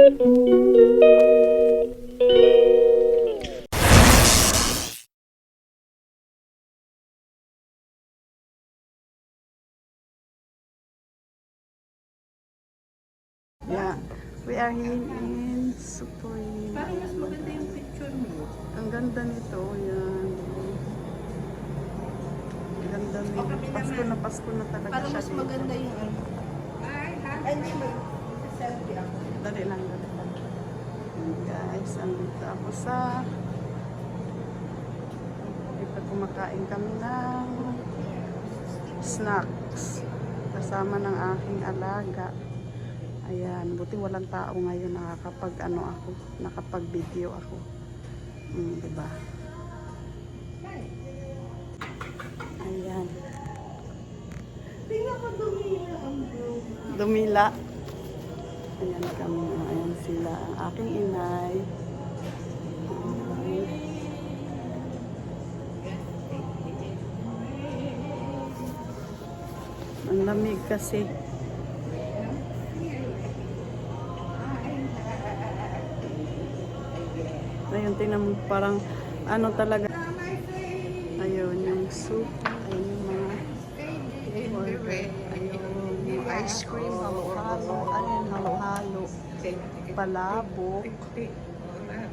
Yeah, we are here in Supreme. Parang mas maganda yung picture mo. Ang ganda nito, yan. Ang ganda nito. Pasko na talaga Parang siya mas dito. maganda yung ano. Ay, hindi mag-selfie ako. Dali lang. Ayan, guys, andito ako sa kumakain kami ng snacks kasama ng aking alaga. Ayan, buti walang tao ngayon, nakapag-video ako. Diba? Ayan. Tingnan ko dumila ang blue. Dumila. Ayan kami. Ayan sila. Ang aking inay. Ang lamig kasi. Ayun, tingnan mo parang ano talaga. Ayun, yung soup. Ayun, yung mga order. Ayun, yung ice cream, halo-halo. Ayun, halo-halo. Palabok.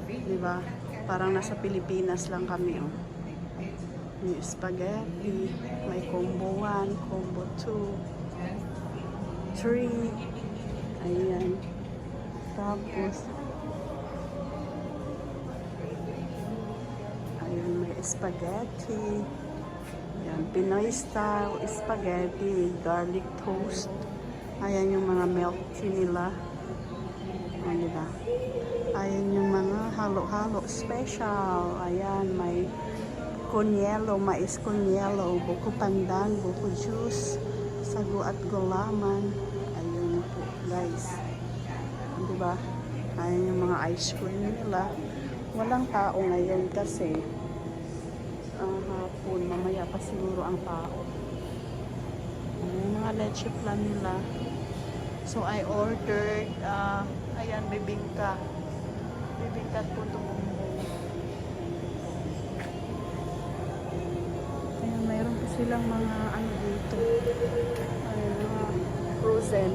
Diba? Parang nasa Pilipinas lang kami, oh. Yung spaghetti. May combo 1, combo 2, 3. Ayan. Tapos, ayun, may spaghetti. Ayan, Pinoy style spaghetti with garlic toast. Ayan yung mga milk tea nila. Ayan, diba? Ayan yung mga halo-halo special. Ayan, may kunyelo, mais kunyelo, buko pandan, buko juice, sago at gulaman. Ayun po, guys. Diba? Ayan yung mga ice cream nila. Walang tao ngayon kasi hapon, mamaya pa siguro ang tao. Ayan, mga leche flan nila. So, I ordered, ayan, bibingka. Bibingka po tumumbong. Ayan, mayroon po silang mga ano dito. Ayan, mga frozen.